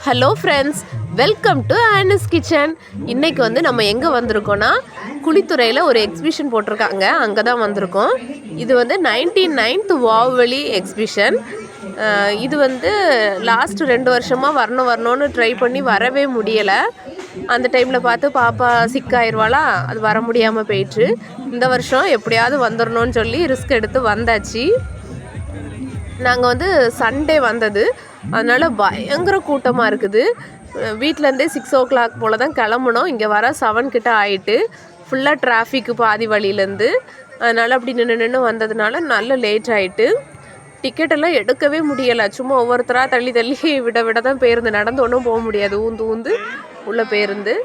Hello friends, welcome to Aana's kitchen. இன்றைக்கி வந்து நம்ம எங்கே வந்திருக்கோன்னா, குளித்துறையில் ஒரு எக்ஸிபிஷன் போட்டிருக்காங்க, அங்கே தான் வந்திருக்கோம். இது வந்து 99th வாவலி எக்ஸிபிஷன். இது வந்து லாஸ்ட் 2 வருஷமாக வரணும்னு ட்ரை பண்ணி வரவே முடியலை. அந்த டைமில் பார்த்து பாப்பா சிக்காயிருவாளா, அது வர முடியாமல் போயிட்டு இந்த வருஷம் எப்படியாவது வந்துடணும்னு சொல்லி ரிஸ்க் எடுத்து வந்தாச்சு. நாங்கள் வந்து சண்டே வந்தது, அதனால் பயங்கர கூட்டமாக இருக்குது. வீட்டிலேருந்தே 6 o'clock போல் தான் கிளம்புனோம். இங்கே வர 7 கிட்ட ஆகிட்டு ஃபுல்லாக டிராஃபிக்கு பாதி வழியிலேருந்து. அதனால் அப்படி நின்று வந்ததுனால நல்ல லேட் ஆகிட்டு டிக்கெட்டெல்லாம் எடுக்கவே முடியலை. சும்மா ஒவ்வொருத்தராக தள்ளி விட தான் பேருந்து, நடந்து ஒன்றும் போக முடியாது, ஊந்து உள்ள பேருந்து.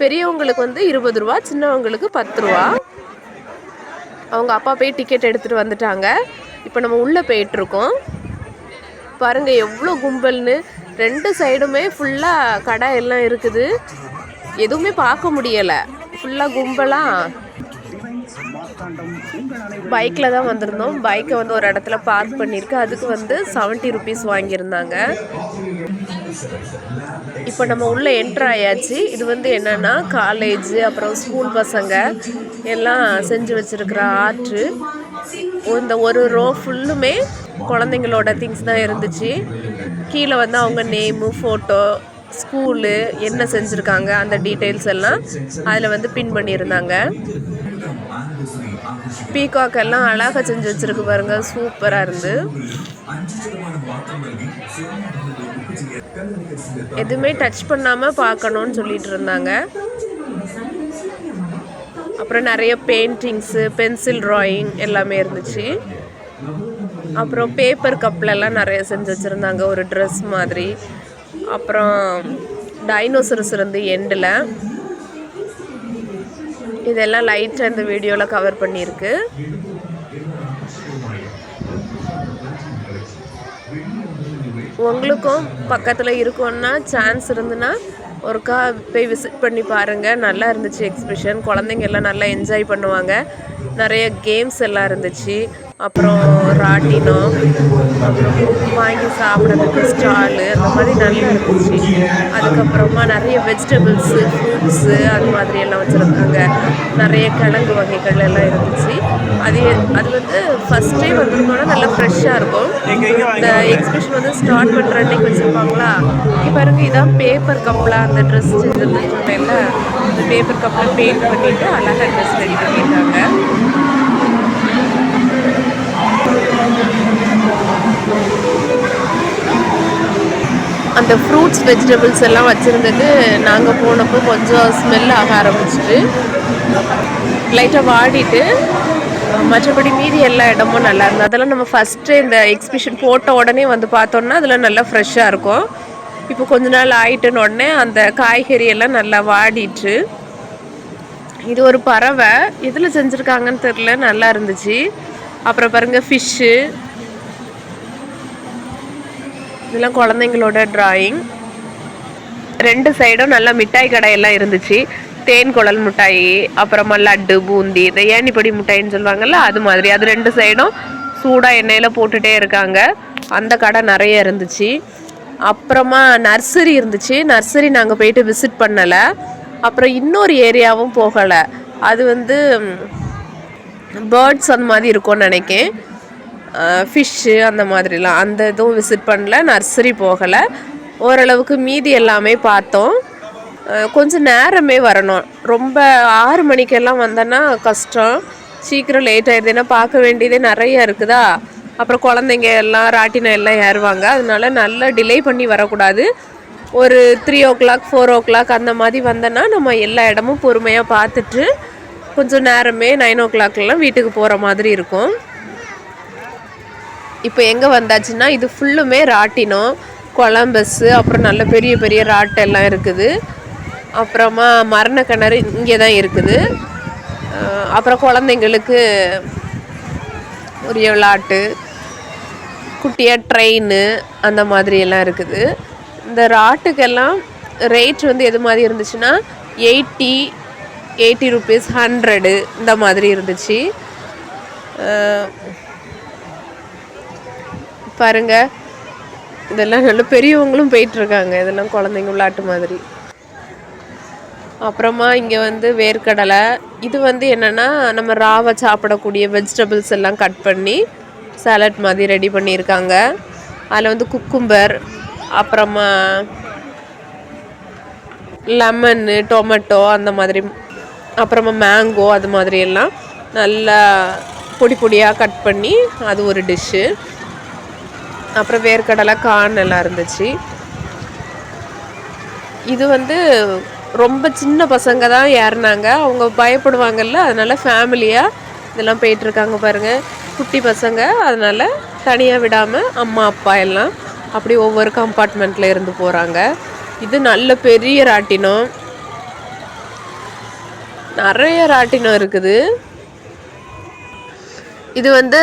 பெரியவங்களுக்கு வந்து 20 ரூபா, சின்னவங்களுக்கு 10 ரூபா. அவங்க அப்பா போய் டிக்கெட் எடுத்துகிட்டு வந்துட்டாங்க. இப்போ நம்ம உள்ளே போயிட்டுருக்கோம். பாருங்கள் எவ்வளோ கும்பல்னு. 2 சைடுமே ஃபுல்லாக கடை எல்லாம் இருக்குது. எதுவுமே பார்க்க முடியலை, ஃபுல்லாக கும்பலாக. பைக்கில் தான் வந்திருந்தோம். பைக்கை வந்து ஒரு இடத்துல பார்க் பண்ணியிருக்கு. அதுக்கு வந்து 70 rupees வாங்கியிருந்தாங்க. இப்போ நம்ம உள்ளே என்ட்ரு ஆயாச்சு. இது வந்து என்னென்னா காலேஜ், அப்புறம் ஸ்கூல் பசங்க எல்லாம் செஞ்சு வச்சுருக்கிற ஆர்ட்டு. இந்த ஒரு ரோ ஃபுல்லுமே குழந்தைங்களோட திங்ஸ் தான் இருந்துச்சு. கீழே வந்து அவங்க நேமு, ஃபோட்டோ, ஸ்கூலு, என்ன செஞ்சுருக்காங்க அந்த டீட்டெயில்ஸ் எல்லாம் அதில் வந்து பின் பண்ணியிருந்தாங்க. பீகாக் எல்லாம் அழகாக செஞ்சு வச்சுருக்கு பாருங்க, சூப்பராக இருந்து. எதுவுமே டச் பண்ணாமல் பார்க்கணுன்னு சொல்லிட்டு இருந்தாங்க. அப்புறம் நிறைய பெயிண்டிங்ஸு, பென்சில் ட்ராயிங் எல்லாமே இருந்துச்சு. அப்புறம் பேப்பர் கப்லெல்லாம் நிறைய செஞ்சு வச்சுருந்தாங்க, ஒரு ட்ரெஸ் மாதிரி. அப்புறம் டைனோசரஸ் இருந்து எண்டில். இதெல்லாம் லைட்டாக இந்த வீடியோவில் கவர் பண்ணியிருக்கு. உங்களுக்கும் பக்கத்தில் இருக்குன்னா சான்ஸ் இருந்துன்னா ஒருக்கா போய் விசிட் பண்ணி பாருங்கள். நல்லா இருந்துச்சு எக்ஸிபிஷன். குழந்தைங்க எல்லாம் நல்லா என்ஜாய் பண்ணுவாங்க. நிறைய கேம்ஸ் எல்லாம் இருந்துச்சு. அப்புறம் ராட்டினம், வாங்கி சாப்பிட்றதுக்கு ஸ்டாலு, அந்த மாதிரி நிறைய இருந்துச்சு. அதுக்கப்புறமா நிறைய வெஜிடபிள்ஸு, ஃப்ரூட்ஸு அது மாதிரி எல்லாம் வச்சுருந்தாங்க. நிறைய கிழங்கு வகைகள் எல்லாம் இருந்துச்சு. அது வந்து ஃபஸ்ட் டைம் வந்திருந்தோன்னா நல்லா ஃப்ரெஷ்ஷாக இருக்கும். இந்த எக்ஸிபிஷன் வந்து ஸ்டார்ட் பண்ணுற அன்றைக்கி வச்சுருப்பாங்களா. இப்போ பாருங்க, இதான் பேப்பர் கப்பில் அந்த ட்ரெஸ் செஞ்சுருந்துன்னு சொன்னேன்ல, அந்த பேப்பர் கப்பில் பெயிண்ட் பண்ணிவிட்டு அழகாக ட்ரெஸ் ரெடி பண்ணியிருக்காங்க. அந்த ஃப்ரூட்ஸ், வெஜிடபிள்ஸ் எல்லாம் வச்சுருந்தது நாங்கள் போனப்போ கொஞ்சம் ஸ்மெல் ஆக ஆரம்பிச்சிட்டு லைட்டாக வாடிட்டு, மற்றபடி மீதி எல்லா இடமும் நல்லா இருந்தது. அதெல்லாம் நம்ம ஃபஸ்ட்டு இந்த எக்ஸிபிஷன் போட்ட உடனே வந்து பார்த்தோன்னா அதில் நல்லா ஃப்ரெஷ்ஷாக இருக்கும். இப்போ கொஞ்ச நாள் ஆகிட்டுன்னு உடனே அந்த காய்கறி எல்லாம் நல்லா வாடிட்டு. இது ஒரு பறவை, எதில் செஞ்சுருக்காங்கன்னு தெரில, நல்லா இருந்துச்சு. அப்புறம் பாருங்கள் ஃபிஷ்ஷு, இதெல்லாம் குழந்தைங்களோட ட்ராயிங். 2 சைடும் நல்லா மிட்டாய் கடையெல்லாம் இருந்துச்சு. தேன் குழல் மிட்டாய், அப்புறமா லட்டு, பூந்தி, இந்த ஏணிப்படி மிட்டாயின்னு சொல்லுவாங்கள்ல, அது மாதிரி. அது 2 சைடும் சூடாக எண்ணெயில் போட்டுகிட்டே இருக்காங்க. அந்த கடை நிறைய இருந்துச்சு. அப்புறமா நர்சரி இருந்துச்சு. நர்சரி நாங்கள் போயிட்டு விசிட் பண்ணலை. அப்புறம் இன்னொரு ஏரியாவும் போகலை. அது வந்து பேர்ட்ஸ் அந்த மாதிரி இருக்கும்னு நினைக்கேன். ஃபிஷ்ஷு அந்த மாதிரிலாம், அந்த இதுவும் விசிட் பண்ணல. நர்சரி போகலை. ஓரளவுக்கு மீதி எல்லாமே பார்த்தோம். கொஞ்சம் நேரமே வரணும். ரொம்ப 6 மணிக்கெல்லாம் வந்தோன்னா கஷ்டம். சீக்கிரம் லேட் ஆகிடுது, ஏன்னா பார்க்க வேண்டியதே நிறைய இருக்குதா. அப்புறம் குழந்தைங்க எல்லாம் ராட்டினம் எல்லாம் ஏறுவாங்க. அதனால நல்லா டிலே பண்ணி வரக்கூடாது. ஒரு 3 o'clock 4 o'clock அந்த மாதிரி வந்தோன்னா நம்ம எல்லா இடமும் பொறுமையாக பார்த்துட்டு கொஞ்சம் நேரமே 9 o'clockலாம் வீட்டுக்கு போகிற மாதிரி இருக்கும். இப்போ எங்கே வந்தாச்சுன்னா, இது ஃபுல்லுமே ராட்டினம், கொலம்பஸ்ஸு, அப்புறம் நல்ல பெரிய பெரிய ராட்டெல்லாம் இருக்குது. அப்புறமா மரண கிணறு இங்கே தான் இருக்குது. அப்புறம் குழந்தைங்களுக்கு ஒரு விளாட்டு, குட்டியாக ட்ரெயின் அந்த மாதிரி எல்லாம் இருக்குது. இந்த ராட்டுக்கெல்லாம் ரேட் வந்து எது மாதிரி இருந்துச்சுன்னா 80 rupees, 100 இந்த மாதிரி இருந்துச்சு. பாருங்க, இதெல்லாம் நல்ல பெரியவங்களும் போயிட்டுருக்காங்க. இதெல்லாம் குழந்தைங்க விளையாட்டு மாதிரி. அப்புறமா இங்கே வந்து வேர்க்கடலை. இது வந்து என்னென்னா நம்ம ராவை சாப்பிடக்கூடிய வெஜிடபிள்ஸ் எல்லாம் கட் பண்ணி சாலட் மாதிரி ரெடி பண்ணியிருக்காங்க. அதில் வந்து குக்கும்பர், அப்புறமா லெமன்னு, டொமேட்டோ அந்த மாதிரி, அப்புறமா மேங்கோ, அது மாதிரி எல்லாம் நல்லா பொடி பொடியாக கட் பண்ணி அது ஒரு டிஷ்ஷு. அப்புறம் வேர்க்கடலை, கார்ன் எல்லாம் இருந்துச்சு. இது வந்து ரொம்ப சின்ன பசங்க தான் ஏறினாங்க. அவங்க பயப்படுவாங்கல்ல, அதனால் ஃபேமிலியாக இதெல்லாம் போயிட்டுருக்காங்க பாருங்கள். குட்டி பசங்க, அதனால் தனியாக விடாமல் அம்மா அப்பா எல்லாம் அப்படி ஒவ்வொரு கம்பார்ட்மெண்ட்டில் இருந்து போகிறாங்க. இது நல்ல பெரிய ராட்டினம், நிறைய ராட்டினம் இருக்குது. இது வந்து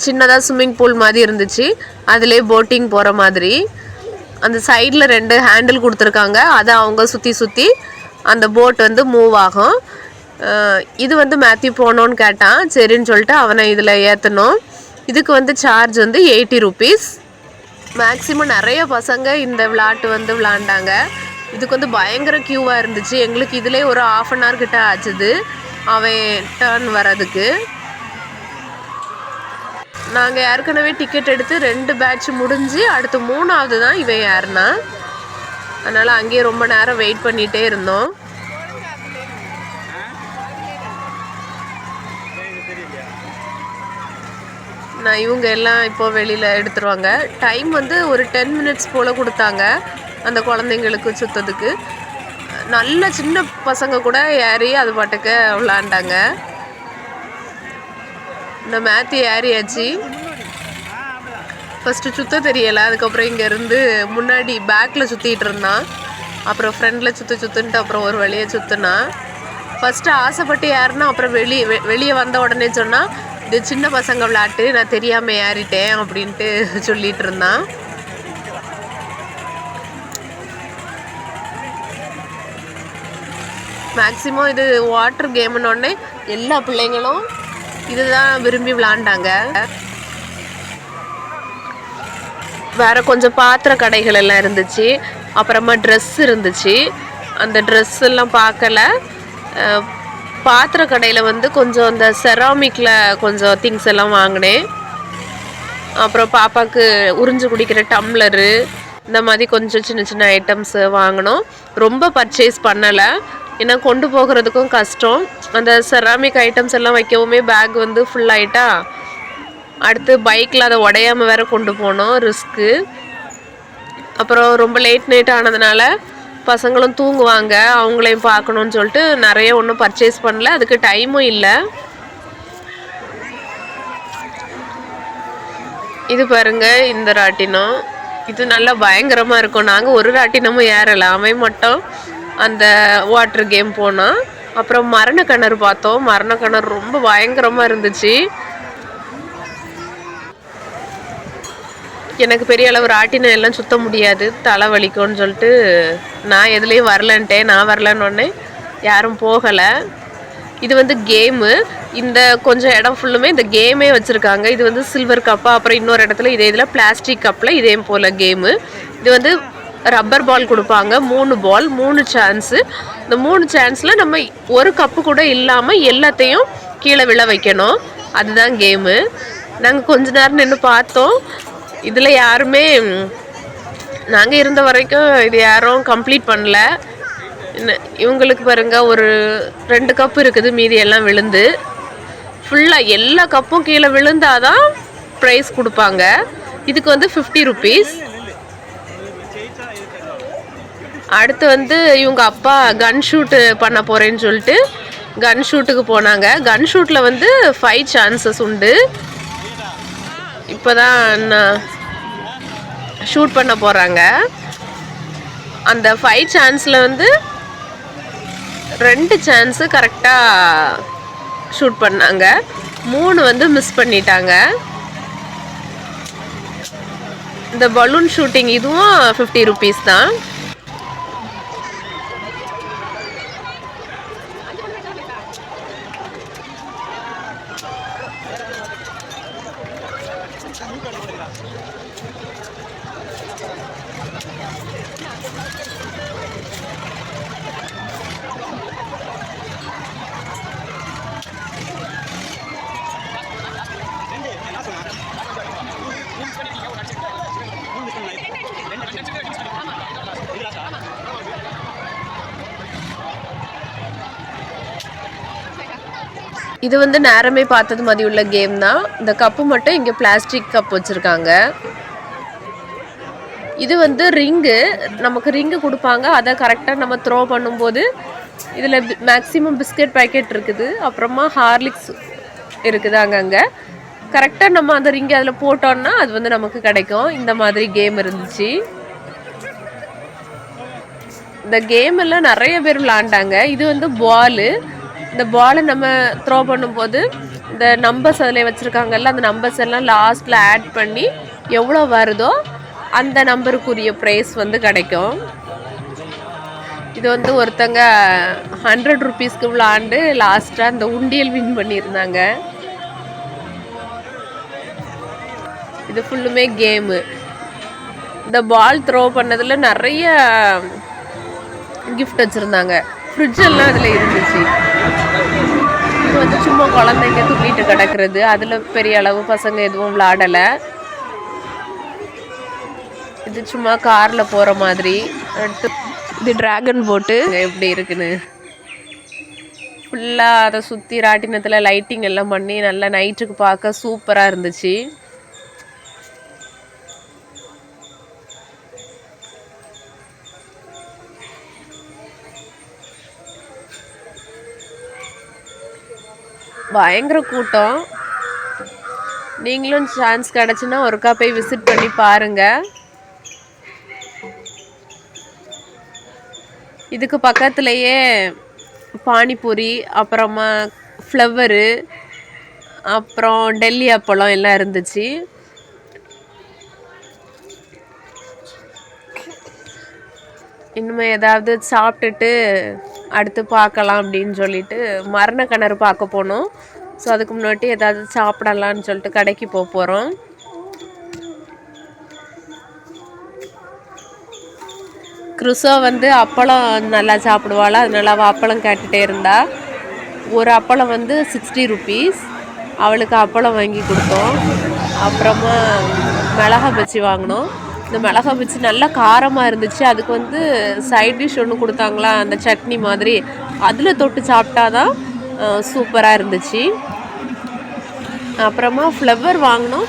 சின்னதாக ஸ்விம்மிங் பூல் மாதிரி இருந்துச்சு. அதிலே போட்டிங் போகிற மாதிரி அந்த சைடில் 2 ஹேண்டில் கொடுத்துருக்காங்க. அதை அவங்க சுற்றி சுற்றி அந்த போட் வந்து மூவ் ஆகும். இது வந்து மேத்யூ போனோன்னு கேட்டான். சரின்னு சொல்லிட்டு அவனை இதில் ஏற்றணும். இதுக்கு வந்து சார்ஜ் வந்து 80 rupees. மேக்ஸிமம் நிறைய பசங்க இந்த விளையாட்டு வந்து விளாண்டாங்க. இதுக்கு வந்து பயங்கர க்யூவாக இருந்துச்சு. எங்களுக்கு இதிலே ஒரு 1/2 hour கிட்ட ஆச்சுது அவன் டர்ன் வர்றதுக்கு. நாங்கள் ஏற்கனவே டிக்கெட் எடுத்து 2 பேட்ச் முடிஞ்சு அடுத்து 3வது தான் இவன் ஏறினா. அதனால் அங்கேயே ரொம்ப நேரம் வெயிட் பண்ணிகிட்டே இருந்தோம். நான் இவங்க எல்லாம் இப்போ வெளியில் எடுத்துருவாங்க. டைம் வந்து ஒரு 10 minutes போல் கொடுத்தாங்க அந்த குழந்தைங்களுக்கு சுற்றதுக்கு. நல்ல சின்ன பசங்க கூட ஏறி அது பாட்டுக்கு விளாண்டாங்க. இந்த மேத்யூ ஏறியாச்சு. ஃபஸ்ட்டு சுற்ற தெரியலை. அதுக்கப்புறம் இங்கேருந்து முன்னாடி பேக்கில் சுற்றிட்டு இருந்தான். அப்புறம் ஃப்ரெண்டில் சுற்றுன்ட்டு அப்புறம் ஒரு வழியை சுற்றினான். ஃபஸ்ட்டு ஆசைப்பட்டு ஏறினா, அப்புறம் வெளியே வந்த உடனே சொன்னால் இது சின்ன பசங்க விளையாட்டு, நான் தெரியாமல் ஏறிட்டேன் அப்படின்ட்டு சொல்லிகிட்டு இருந்தான். மேக்ஸிமம் இது வாட்டர் கேமுன்னொடனே எல்லா பிள்ளைங்களும் இதுதான் விரும்பி விளாண்டாங்க. வேறு கொஞ்சம் பாத்திர கடைகள் எல்லாம் இருந்துச்சு. அப்புறமா ட்ரெஸ் இருந்துச்சு. அந்த ட்ரெஸ் எல்லாம் பார்க்கல. பாத்திர கடையில் வந்து கொஞ்சம் அந்த செராமிக்கில் கொஞ்சம் திங்ஸ் எல்லாம் வாங்கினேன். அப்புறம் பாப்பாவுக்கு உறிஞ்சு குடிக்கிற டம்ளரு, இந்த மாதிரி கொஞ்சம் சின்ன சின்ன ஐட்டம்ஸு வாங்கினோம். ரொம்ப பர்ச்சேஸ் பண்ணலை, ஏன்னா கொண்டு போகிறதுக்கும் கஷ்டம். அந்த செராமிக் ஐட்டம்ஸ் எல்லாம் வைக்கவுமே பேக் வந்து ஃபுல் ஆகிட்டா. அடுத்து பைக்கில் அதை உடையாமல் வேறு கொண்டு போனோம், ரிஸ்க்கு. அப்புறம் ரொம்ப லேட் நைட் ஆனதுனால பசங்களும் தூங்குவாங்க, அவங்களையும் பார்க்கணுன்னு சொல்லிட்டு நிறைய ஒன்றும் பர்ச்சேஸ் பண்ணல. அதுக்கு டைமும் இல்லை. இது பாருங்க, இந்த ராட்டினம் இது நல்லா பயங்கரமாக இருக்கும். நாங்கள் ஒரு ராட்டினமும் ஏறலை, அவன் மட்டும் அந்த வாட்டர் கேம் போனோம். அப்புறம் மரண கிணறு பார்த்தோம். மரண கிணறு ரொம்ப பயங்கரமாக இருந்துச்சு. எனக்கு பெரிய அளவு ராட்டினம் எல்லாம் சுற்ற முடியாது, தலை வலிக்கும்னு சொல்லிட்டு நான் எதுலேயும் வரலன்ட்டேன். நான் வரலன்னொடனே யாரும் போகலை. இது வந்து கேமு. இந்த கொஞ்சம் இடம் ஃபுல்லுமே இந்த கேமே வச்சுருக்காங்க. இது வந்து சில்வர் கப்பாக, அப்புறம் இன்னொரு இடத்துல இதே இதில் பிளாஸ்டிக் கப்பில் இதே போல் கேமு. இது வந்து ரப்பர் பால் கொடுப்பாங்க, 3 பால், 3 சான்ஸு. இந்த 3 சான்ஸில் நம்ம ஒரு கப்பு கூட இல்லாமல் எல்லாத்தையும் கீழே விழ வைக்கணும். அதுதான் கேமு. நாங்கள் கொஞ்ச நேரம் நின்று பார்த்தோம். இதில் யாருமே, நாங்கள் இருந்த வரைக்கும் இது யாரும் கம்ப்ளீட் பண்ணல. இவங்களுக்கு பாருங்கள், ஒரு 2 கப்பு இருக்குது, மீதி எல்லாம் விழுந்து. ஃபுல்லாக எல்லா கப்பும் கீழே விழுந்தாதான் ப்ரைஸ் கொடுப்பாங்க. இதுக்கு வந்து 50 rupees. அடுத்து வந்து இவங்க அப்பா கன் ஷூட்டு பண்ண போகிறேன்னு சொல்லிட்டு கன் ஷூட்டுக்கு போனாங்க. கன் ஷூட்டில் வந்து 5 சான்சஸ் உண்டு. இப்போ தான் ஷூட் பண்ண போகிறாங்க. அந்த 5 சான்ஸில் வந்து 2 சான்ஸு கரெக்டாக ஷூட் பண்ணாங்க, 3 வந்து மிஸ் பண்ணிட்டாங்க. இந்த பலூன் ஷூட்டிங் இதுவும் 50 rupees தான். இது வந்து நேரமே பார்த்தது மாதிரி உள்ள கேம் தான். இந்த கப்பு மட்டும் இங்கே பிளாஸ்டிக் கப் வச்சுருக்காங்க. இது வந்து ரிங்கு, நமக்கு ரிங்கு கொடுப்பாங்க. அதை கரெக்டாக நம்ம த்ரோ பண்ணும்போது இதில் மேக்ஸிமம் பிஸ்கெட் பேக்கெட் இருக்குது, அப்புறமா ஹார்லிக்ஸ் இருக்குது அங்கங்கே. கரெக்டாக நம்ம அந்த ரிங்கை அதில் போட்டோன்னா அது வந்து நமக்கு கிடைக்கும். இந்த மாதிரி கேம் இருந்துச்சு. இந்த கேம் எல்லாம் நிறைய பேர் விளாண்டாங்க. இது வந்து பாலு. இந்த பாலை நம்ம த்ரோ பண்ணும்போது இந்த நம்பர்ஸ் அதில் வச்சுருக்காங்கல்ல, அந்த நம்பர்ஸ் எல்லாம் லாஸ்ட்டில் ஆட் பண்ணி எவ்வளோ வருதோ அந்த நம்பருக்குரிய ப்ரைஸ் வந்து கிடைக்கும். இது வந்து ஒருத்தங்க 100 ருபீஸ்க்கு விளாண்டு லாஸ்ட்டாக அந்த உண்டியல் வின் பண்ணியிருந்தாங்க. இது ஃபுல்லுமே கேமு. இந்த பால் த்ரோ பண்ணதில் நிறைய கிஃப்ட் வச்சுருந்தாங்க. ஃப்ரிட்ஜெல்லாம் அதில் இருந்துச்சு. இது வந்து சும்மா குழந்தைங்க துள்ளிட்டு கிடக்கிறது, அதில் பெரிய அளவு பசங்க எதுவும் விளாடலை. இது சும்மா காரில் போகிற மாதிரி. அடுத்து இது ட்ராகன் போட்டு எப்படி இருக்குன்னு ஃபுல்லாக அதை சுற்றி ராட்டினத்தில் லைட்டிங் எல்லாம் பண்ணி நல்லா நைட்டுக்கு பார்க்க சூப்பராக இருந்துச்சு. பயங்கர கூட்டம். நீங்களும் சான்ஸ் கிடச்சுன்னா ஒருக்கா போய் விசிட் பண்ணி பாருங்கள். இதுக்கு பக்கத்துலேயே பானிபூரி, அப்புறமா ஃப்ளவரு, அப்புறம் டெல்லி அப்பளம் எல்லாம் இருந்துச்சு. இனிமே ஏதாவது சாப்பிட்டுட்டு அடுத்து பார்க்கலாம் அப்படின்னு சொல்லிட்டு மரண கிணறு பார்க்க போனோம். ஸோ அதுக்கு முன்னாடி ஏதாவது சாப்பிடலான்னு சொல்லிட்டு கடைக்கு போகிறோம். கிறிஸோ வந்து அப்பளம் நல்லா சாப்பிடுவாள், அதனால அவள் அப்பளம் கேட்டுகிட்டே இருந்தா. ஒரு அப்பளம் வந்து 60 ருபீஸ். அவளுக்கு அப்பளம் வாங்கி கொடுத்தோம். அப்புறமா மிளகா பஜ்ஜி வாங்கினோம். இந்த மிளகா பஜ்ஜி நல்லா காரமாக இருந்துச்சு. அதுக்கு வந்து சைட் டிஷ் ஒன்று கொடுத்தாங்களா, அந்த சட்னி மாதிரி, அதில் தொட்டு சாப்பிட்டா தான் சூப்பராக இருந்துச்சு. அப்புறமா ஃப்ளவர் வாங்கினோம்.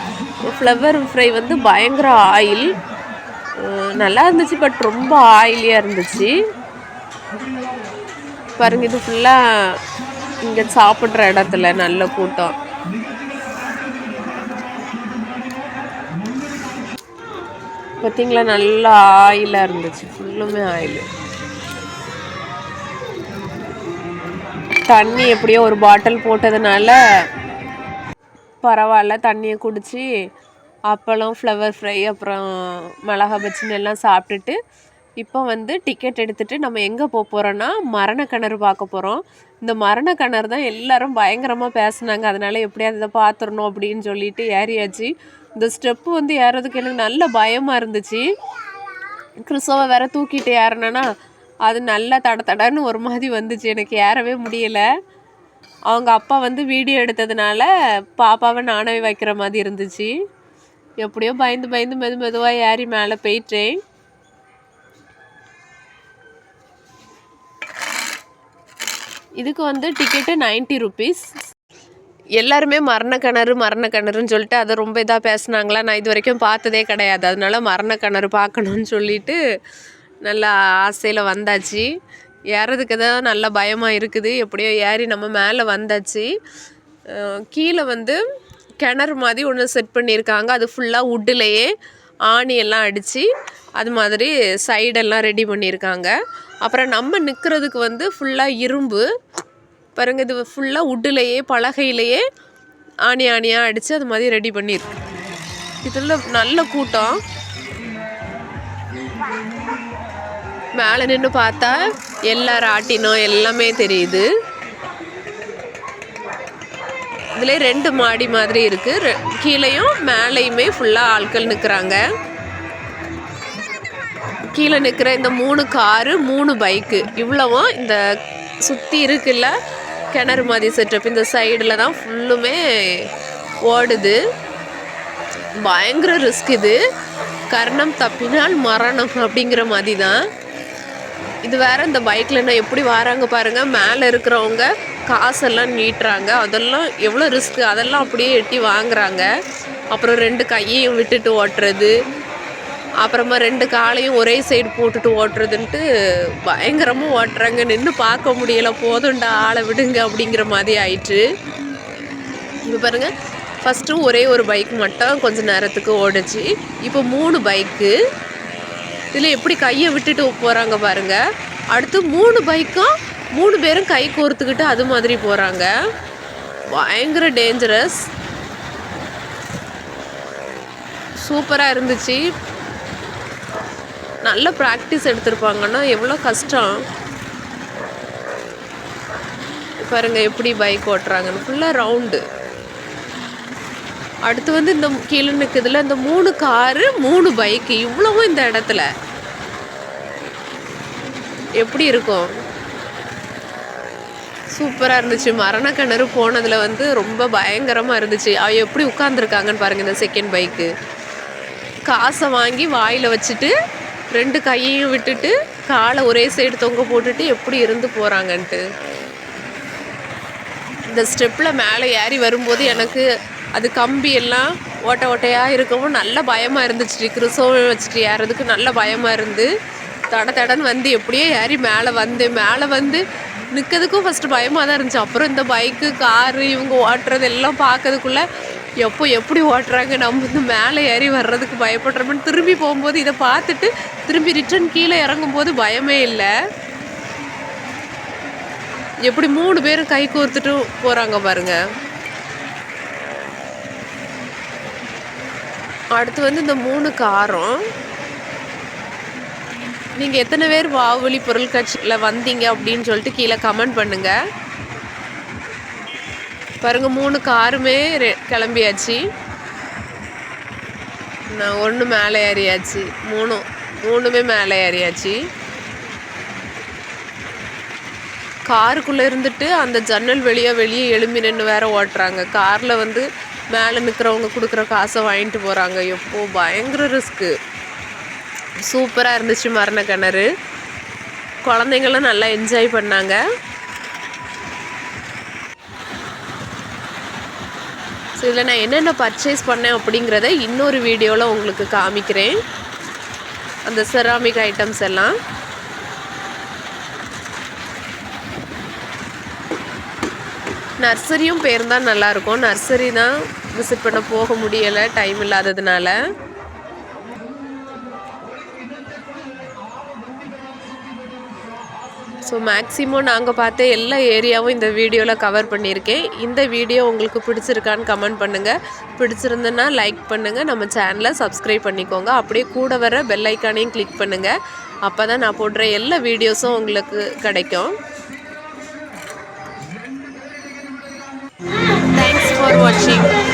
ஃப்ளவர் ஃப்ரை வந்து பயங்கர ஆயில், நல்லா இருந்துச்சு, பட் ரொம்ப ஆயிலியாக இருந்துச்சு. பாருங்க, இது ஃபுல்லாக இங்கே சாப்பிட்ற இடத்துல நல்ல கூட்டம். பார்த்தீங்களா, நல்லா ஆயிலாக இருந்துச்சு, ஃபுல்லுமே ஆயில். தண்ணி எப்படியோ ஒரு பாட்டில் போட்டதுனால பரவாயில்ல, தண்ணியை குடித்து அப்பளம், ஃப்ளவர் ஃப்ரை, அப்புறம் மிளகா பஜ்ஜின்னு எல்லாம் சாப்பிட்டுட்டு இப்போ வந்து டிக்கெட் எடுத்துகிட்டு நம்ம எங்கே போகிறோன்னா மரண கிணறு பார்க்க போகிறோம். இந்த மரண கிணறு தான் எல்லோரும் பயங்கரமாக பேசுனாங்க. அதனால் எப்படியாவது இதை பார்த்துடணும் அப்படின்னு சொல்லிட்டு ஏறியாச்சு. இந்த ஸ்டெப்பு வந்து ஏறதுக்கு எனக்கு நல்ல பயமாக இருந்துச்சு. கிறிஸோவை வேற தூக்கிட்டு ஏறினேன்னா அது நல்லா தடன்னு ஒரு மாதிரி வந்துச்சு, எனக்கு ஏறவே முடியலை. அவங்க அப்பா வந்து வீடியோ எடுத்ததுனால பாப்பாவை நானே வைக்கிற மாதிரி இருந்துச்சு. எப்படியோ பயந்து மெதுவாக ஏறி மேலே போயிட்டேன். இதுக்கு வந்து டிக்கெட்டு 90 ருபீஸ். எல்லாருமே மரண கிணறுன்னு சொல்லிட்டு அதை ரொம்ப இதாக பேசுனாங்களா. நான் இது வரைக்கும் பார்த்ததே கிடையாது, அதனால மரண கிணறு பார்க்கணுன்னு சொல்லிட்டு நல்லா ஆசையில் வந்தாச்சு. ஏறதுக்கு தான் நல்ல பயமாக இருக்குது. எப்படியோ ஏறி நம்ம மேலே வந்தாச்சு. கீழே வந்து கிணறு மாதிரி ஒன்று செட் பண்ணியிருக்காங்க. அது ஃபுல்லாக வுட்டுலேயே ஆணியெல்லாம் அடித்து அது மாதிரி சைடெல்லாம் ரெடி பண்ணியிருக்காங்க. அப்புறம் நம்ம நிற்கிறதுக்கு வந்து ஃபுல்லாக இரும்பு. பாருங்கள், இது ஃபுல்லாக வுட்டுலேயே பலகையிலேயே ஆணியாக அடித்து அது மாதிரி ரெடி பண்ணியிருக்கு. இதில் நல்ல கூட்டம். மேலே நின்று பார்த்தா எல்லா ராட்டினம் எல்லாமே தெரியுது. இதில் 2 மாடி மாதிரி இருக்குது. கீழேயும் மேலேயுமே ஃபுல்லாக ஆட்கள் நிற்கிறாங்க. கீழே நிற்கிற இந்த 3 காரு 3 பைக்கு இவ்வளவும் இந்த சுற்றி இருக்குல்ல கிணறு மாதிரி செட்டப், இந்த சைடில் தான் ஃபுல்லுமே ஓடுது. பயங்கர ரிஸ்க் இது. கர்ணம் தப்பினால் மரணம் அப்படிங்கிற மாதிரி தான் இது. வேறு இந்த பைக்கில் என்ன எப்படி வராங்க பாருங்கள். மேலே இருக்கிறவங்க காசெல்லாம் நீட்டுறாங்க. அதெல்லாம் எவ்வளோ ரிஸ்க்கு, அதெல்லாம் அப்படியே எட்டி வாங்குறாங்க. அப்புறம் 2 கையையும் விட்டுட்டு ஓட்டுறது, அப்புறமா 2 காலையும் ஒரே சைடு போட்டுட்டு ஓட்டுறதுன்ட்டு பயங்கரமாக ஓட்டுறாங்க. நின்று பார்க்க முடியலை, போதுண்டா ஆளை விடுங்க அப்படிங்கிற மாதிரி ஆயிடுச்சு. இப்போ பாருங்கள், ஃபஸ்ட்டு ஒரே ஒரு பைக் மட்டும் கொஞ்சம் நேரத்துக்கு ஓடுச்சு. இப்போ 3 பைக்கு. இதில் எப்படி கையை விட்டுட்டு போகிறாங்க பாருங்கள். அடுத்து 3 பைக்கும் 3 பேரும் கை கோர்த்துக்கிட்டு அது மாதிரி போகிறாங்க. பயங்கர டேஞ்சரஸ். சூப்பராக இருந்துச்சு. நல்ல ப்ராக்டிஸ் எடுத்திருப்பாங்கன்னா எவ்வளோ கஷ்டம் பாருங்கள். எப்படி பைக் ஓட்டுறாங்கன்னு ஃபுல்லாக ரவுண்டு. அடுத்து வந்து இந்த கீழே நிற்குதுல இந்த 3 காரு 3 பைக்கு இவ்வளவும் இந்த இடத்துல எப்படி இருக்கும். சூப்பராக இருந்துச்சு. மரணக்கிணறு போனதில் வந்து ரொம்ப பயங்கரமாக இருந்துச்சு. எப்படி உட்காந்துருக்காங்கன்னு பாருங்கள். இந்த செகண்ட் பைக்கு காசை வாங்கி வாயில் வச்சுட்டு 2 கையையும் விட்டுட்டு காலை ஒரே சைடு தொங்க போட்டுட்டு எப்படி இருந்து போகிறாங்கன்ட்டு. இந்த ஸ்டெப்பில் மேலே ஏறி வரும்போது எனக்கு அது கம்பி எல்லாம் ஓட்டை ஓட்டையாக இருக்கவும் நல்ல பயமாக இருந்துச்சு. கிறிசோவை வச்சுட்டு ஏறதுக்கு நல்ல பயமாக இருந்து தடன்னு வந்து எப்படியோ ஏறி மேலே வந்து நிற்கிறதுக்கும் ஃபஸ்ட்டு பயமாக தான் இருந்துச்சு. அப்புறம் இந்த பைக்கு காரு இவங்க ஓட்டுறது எல்லாம் பார்க்கறதுக்குள்ளே எப்படி ஓட்டுறாங்க, நம்ம வந்து மேலே ஏறி வர்றதுக்கு பயப்படுறோம்னு திரும்பி போகும்போது இதை பார்த்துட்டு திரும்பி ரிட்டர்ன் கீழே இறங்கும்போது பயமே இல்லை. எப்படி 3 பேரும் கை கோர்த்துட்டு போகிறாங்க பாருங்கள். அடுத்து வந்து இந்த 3 காரும். நீங்கள் எத்தனை பேர் வாவுவழி பொருட்காட்சியில் வந்தீங்க அப்படின்னு சொல்லிட்டு கீழே கமெண்ட் பண்ணுங்கள். பாருங்கள் 3 காருமே கிளம்பியாச்சு. நான் 1 மேலே ஏறியாச்சு. 3மே மேலே ஏறியாச்சு. காருக்குள்ளே இருந்துட்டு அந்த ஜன்னல் வெளியே எழும்பி நின்று வேற ஓட்டுறாங்க. காரில் வந்து மேலே நிற்கிறவங்க கொடுக்குற காசை வாங்கிட்டு போகிறாங்க. பயங்கர ரிஸ்க்கு. சூப்பராக இருந்துச்சு மரணக்கிணறு. குழந்தைங்களும் நல்லா என்ஜாய் பண்ணாங்க. ஸோ இதில் நான் என்னென்ன பர்ச்சேஸ் பண்ணேன் அப்படிங்கிறத இன்னொரு வீடியோவில் உங்களுக்கு காமிக்கிறேன். அந்த செராமிக் ஐட்டம்ஸ் எல்லாம். நர்சரியும் போயிருந்தால் நல்லாயிருக்கும். நர்சரி தான் விசிட் பண்ண போக முடியலை, டைம் இல்லாததுனால. ஸோ மேக்ஸிமம் நாங்கள் பார்த்த எல்லா ஏரியாவும் இந்த வீடியோவில் கவர் பண்ணியிருக்கேன். இந்த வீடியோ உங்களுக்கு பிடிச்சிருக்கான்னு கமெண்ட் பண்ணுங்கள். பிடிச்சிருந்ததுன்னா லைக் பண்ணுங்கள். நம்ம சேனலை சப்ஸ்கிரைப் பண்ணிக்கோங்க. அப்படியே கூட வர பெல் ஐக்கானையும் கிளிக் பண்ணுங்கள். அப்போ தான் நான் போடுற எல்லா வீடியோஸும் உங்களுக்கு கிடைக்கும். Thanks for watching.